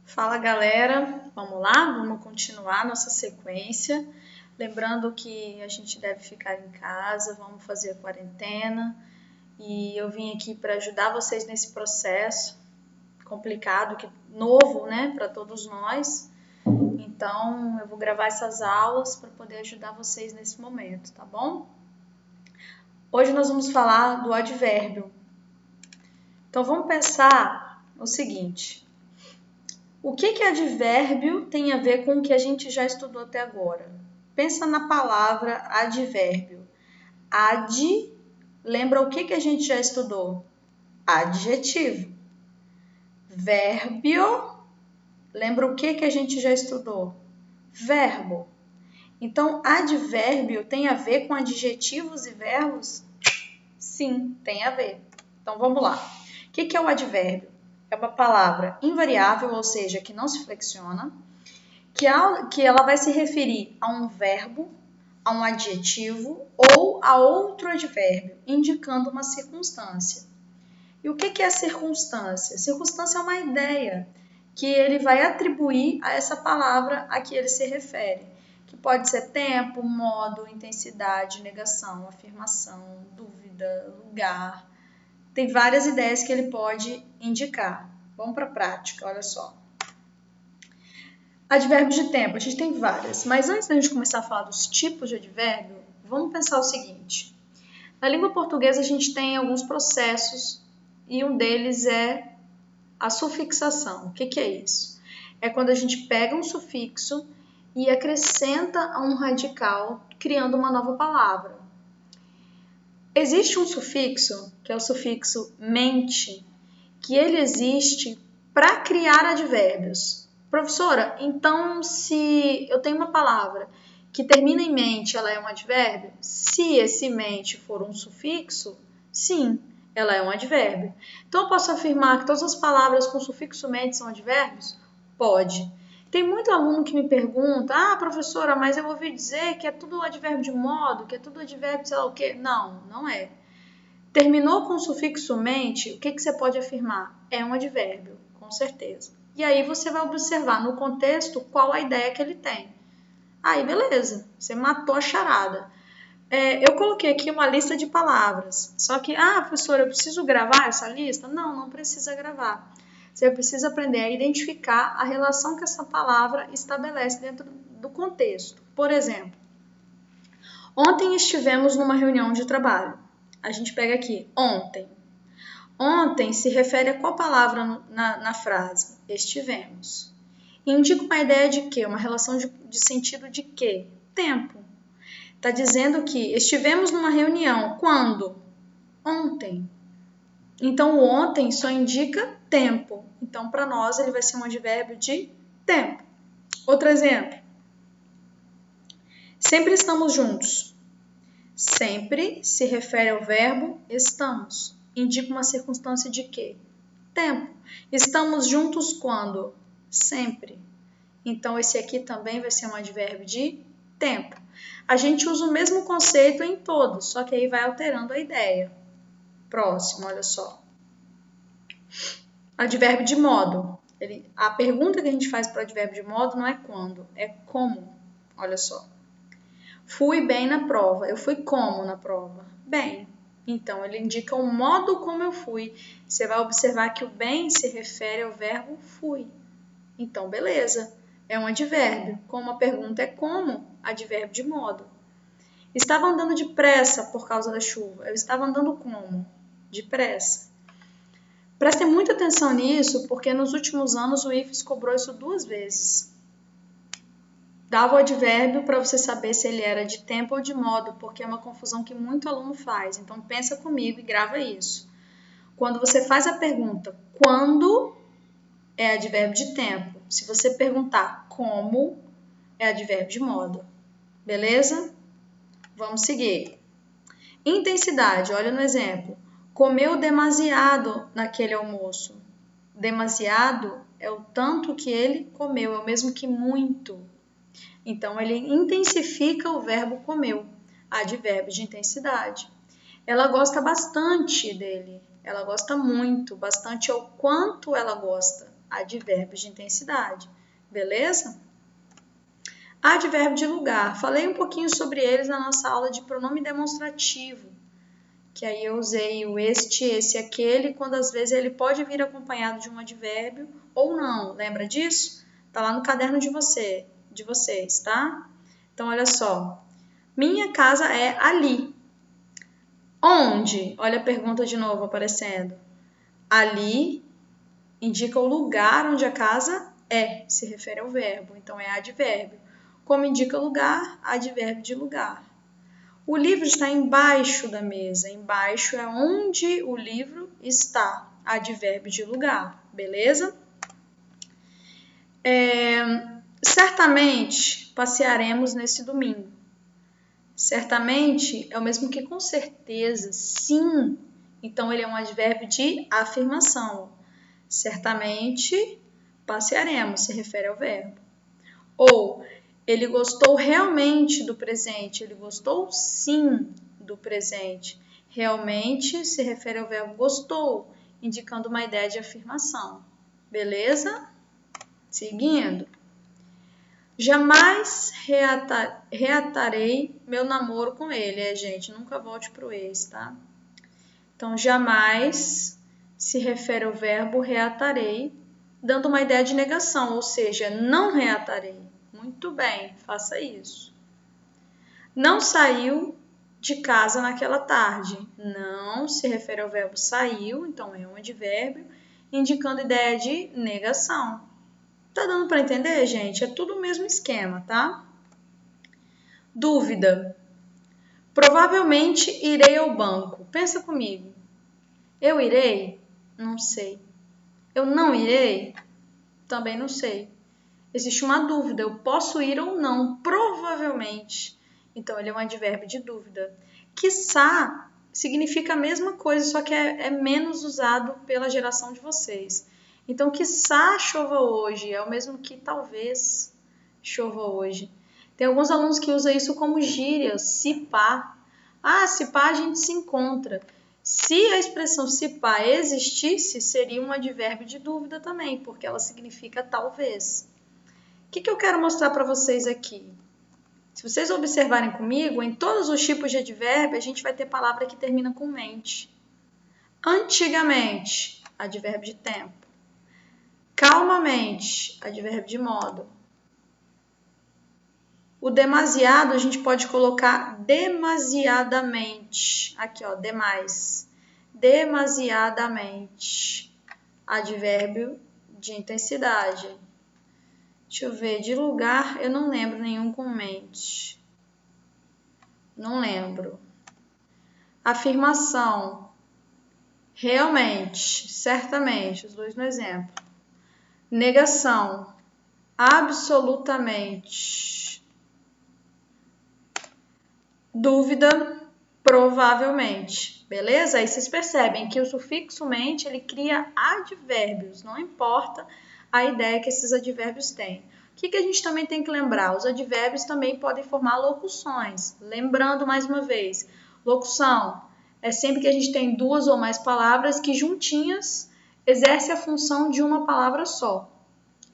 Fala galera, vamos lá? Vamos continuar nossa sequência. Lembrando que a gente deve ficar em casa, vamos fazer a quarentena. E eu vim aqui para ajudar vocês nesse processo complicado, novo, né, para todos nós. Então, eu vou gravar essas aulas para poder ajudar vocês nesse momento, tá bom? Hoje nós vamos falar do advérbio. Então, vamos pensar o seguinte: o que advérbio tem a ver com o que a gente já estudou até agora? Pensa na palavra advérbio. Ad, lembra o que a gente já estudou? Adjetivo. Vérbio, lembra o que a gente já estudou? Verbo. Então, advérbio tem a ver com adjetivos e verbos? Sim, tem a ver. Então, vamos lá. O que é o advérbio? É uma palavra invariável, ou seja, que não se flexiona, que ela vai se referir a um verbo, a um adjetivo ou a outro advérbio, indicando uma circunstância. E o que é circunstância? Circunstância é uma ideia que ele vai atribuir a essa palavra a que ele se refere, que pode ser tempo, modo, intensidade, negação, afirmação, dúvida, lugar. Tem várias ideias que ele pode indicar. Vamos para a prática, olha só. Advérbios de tempo, a gente tem várias, mas antes da gente começar a falar dos tipos de advérbio, vamos pensar o seguinte. Na língua portuguesa a gente tem alguns processos e um deles é a sufixação. O que é isso? É quando a gente pega um sufixo e acrescenta a um radical, criando uma nova palavra. Existe um sufixo, que é o sufixo mente, que ele existe para criar advérbios. Professora, então se eu tenho uma palavra que termina em mente, ela é um advérbio? Se esse mente for um sufixo, sim, ela é um advérbio. Então eu posso afirmar que todas as palavras com sufixo mente são advérbios? Pode. Tem muito aluno que me pergunta, professora, mas eu ouvi dizer que é tudo advérbio de modo, que é tudo advérbio sei lá o quê. Não, não é. Terminou com o sufixo mente, o que você pode afirmar? É um advérbio, com certeza. E aí você vai observar no contexto qual a ideia que ele tem. Aí beleza, você matou a charada. Eu coloquei aqui uma lista de palavras, só que, professora, eu preciso gravar essa lista? Não, não precisa gravar. Você precisa aprender a identificar a relação que essa palavra estabelece dentro do contexto. Por exemplo, ontem estivemos numa reunião de trabalho. A gente pega aqui, ontem. Ontem se refere a qual palavra na frase? Estivemos. Indica uma ideia de quê? Uma relação de sentido de quê? Tempo. Está dizendo que estivemos numa reunião. Quando? Ontem. Então, o ontem só indica tempo. Então, para nós, ele vai ser um advérbio de tempo. Outro exemplo. Sempre estamos juntos. Sempre se refere ao verbo estamos. Indica uma circunstância de quê? Tempo. Estamos juntos quando? Sempre. Então, esse aqui também vai ser um advérbio de tempo. A gente usa o mesmo conceito em todos, só que aí vai alterando a ideia. Próximo, olha só. Advérbio de modo. A pergunta que a gente faz para o advérbio de modo não é quando, é como. Olha só. Fui bem na prova. Eu fui como na prova? Bem. Então, ele indica o modo como eu fui. Você vai observar que o bem se refere ao verbo fui. Então, beleza. É um advérbio. Como a pergunta é como, advérbio de modo. Estava andando depressa por causa da chuva. Eu estava andando como? Depressa. Prestem muita atenção nisso, porque nos últimos anos o IFES cobrou isso 2 vezes. Dava o advérbio para você saber se ele era de tempo ou de modo, porque é uma confusão que muito aluno faz. Então, pensa comigo e grava isso. Quando você faz a pergunta, quando, é advérbio de tempo. Se você perguntar como, é advérbio de modo. Beleza? Vamos seguir. Intensidade, olha no exemplo. Comeu demasiado naquele almoço. Demasiado é o tanto que ele comeu, é o mesmo que muito. Então, ele intensifica o verbo comeu, advérbio de intensidade. Ela gosta bastante dele, ela gosta muito, bastante é o quanto ela gosta. advérbios de intensidade, beleza? Advérbio de lugar. Falei um pouquinho sobre eles na nossa aula de pronome demonstrativo, que aí eu usei o este, esse, aquele, quando às vezes ele pode vir acompanhado de um advérbio ou não. Lembra disso? Tá lá no caderno de vocês, tá? Então, olha só. Minha casa é ali. Onde? Olha a pergunta de novo aparecendo. Ali indica o lugar onde a casa é, se refere ao verbo, então é advérbio. Como indica lugar, advérbio de lugar. O livro está embaixo da mesa. Embaixo é onde o livro está, advérbio de lugar, beleza? Certamente passearemos nesse domingo. Certamente é o mesmo que com certeza, sim. Então ele é um advérbio de afirmação. Certamente passearemos, se refere ao verbo. Ou ele gostou realmente do presente. Ele gostou sim do presente. Realmente se refere ao verbo gostou, indicando uma ideia de afirmação. Beleza? Seguindo. Jamais reatarei meu namoro com ele. Gente, nunca volte pro ex, tá? Então, jamais se refere ao verbo reatarei, dando uma ideia de negação, ou seja, não reatarei. Muito bem, faça isso. Não saiu de casa naquela tarde. Não se refere ao verbo saiu, então é um advérbio, indicando ideia de negação. Tá dando para entender, gente? É tudo o mesmo esquema, tá? Dúvida. Provavelmente irei ao banco. Pensa comigo. Eu irei? Não sei. Eu não irei? Também não sei. Existe uma dúvida. Eu posso ir ou não? Provavelmente. Então, ele é um advérbio de dúvida. Quiçá significa a mesma coisa, só que é menos usado pela geração de vocês. Então, quiçá chova hoje é o mesmo que talvez chova hoje. Tem alguns alunos que usam isso como gíria, se pá. Ah, se pá a gente se encontra. Se a expressão se pá existisse, seria um advérbio de dúvida também, porque ela significa talvez. O que eu quero mostrar para vocês aqui? Se vocês observarem comigo, em todos os tipos de advérbio, a gente vai ter palavra que termina com mente. Antigamente, advérbio de tempo. Calmamente, advérbio de modo. O demasiado a gente pode colocar demasiadamente. Aqui, ó, demais. Demasiadamente. Advérbio de intensidade. Deixa eu ver, de lugar eu não lembro nenhum com mente. Não lembro. Afirmação. Realmente, certamente, os dois no exemplo. Negação. Absolutamente. Dúvida. Provavelmente. Beleza? Aí vocês percebem que o sufixo mente ele cria advérbios, não importa a ideia que esses advérbios têm. O que a gente também tem que lembrar? Os advérbios também podem formar locuções. Lembrando mais uma vez, locução é sempre que a gente tem duas ou mais palavras que juntinhas exercem a função de uma palavra só.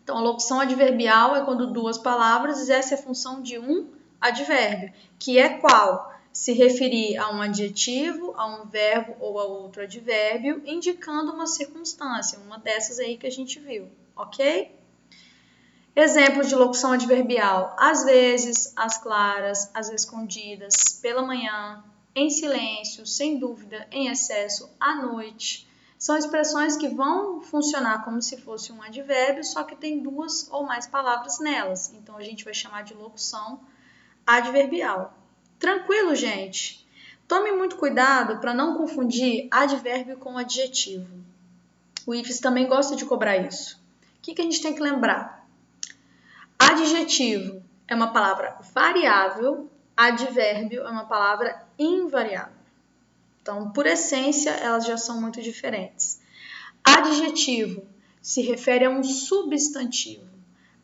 Então, a locução adverbial é quando duas palavras exercem a função de um advérbio, que é qual? Se referir a um adjetivo, a um verbo ou a outro advérbio, indicando uma circunstância, uma dessas aí que a gente viu, ok? Exemplos de locução adverbial: às vezes, às claras, às escondidas, pela manhã, em silêncio, sem dúvida, em excesso, à noite. São expressões que vão funcionar como se fosse um advérbio, só que tem duas ou mais palavras nelas. Então, a gente vai chamar de locução adverbial. Tranquilo, gente? Tome muito cuidado para não confundir advérbio com adjetivo. O IFES também gosta de cobrar isso. O que a gente tem que lembrar? Adjetivo é uma palavra variável, advérbio é uma palavra invariável. Então, por essência, elas já são muito diferentes. Adjetivo se refere a um substantivo.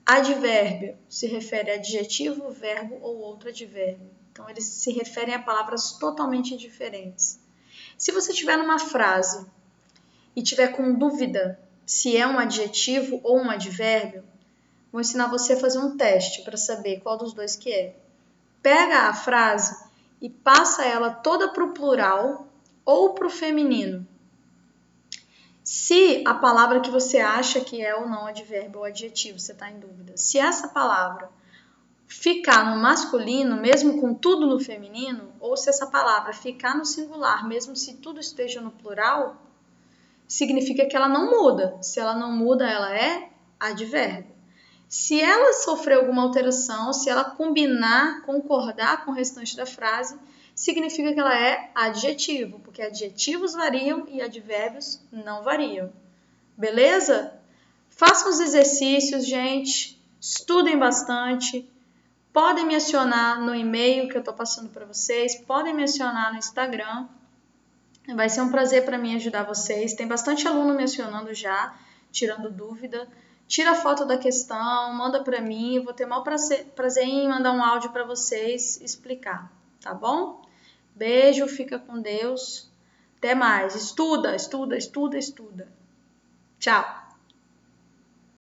Advérbio se refere a adjetivo, verbo ou outro advérbio. Então, eles se referem a palavras totalmente diferentes. Se você estiver numa frase e tiver com dúvida se é um adjetivo ou um advérbio, vou ensinar você a fazer um teste para saber qual dos dois que é. Pega a frase e passa ela toda para o plural ou para o feminino. Se a palavra que você acha que é ou não advérbio ou adjetivo, você está em dúvida, se essa palavra ficar no masculino, mesmo com tudo no feminino, ou se essa palavra ficar no singular, mesmo se tudo esteja no plural, significa que ela não muda. Se ela não muda, ela é advérbio. Se ela sofrer alguma alteração, se ela combinar, concordar com o restante da frase, significa que ela é adjetivo, porque adjetivos variam e advérbios não variam. Beleza? Façam os exercícios, gente. Estudem bastante. Podem me acionar no e-mail que eu estou passando para vocês. Podem me acionar no Instagram. Vai ser um prazer para mim ajudar vocês. Tem bastante aluno me acionando já, tirando dúvida. Tira a foto da questão, manda para mim. Eu vou ter o maior prazer em mandar um áudio para vocês explicar, tá bom? Beijo, fica com Deus. Até mais. Estuda, estuda, estuda, estuda. Tchau.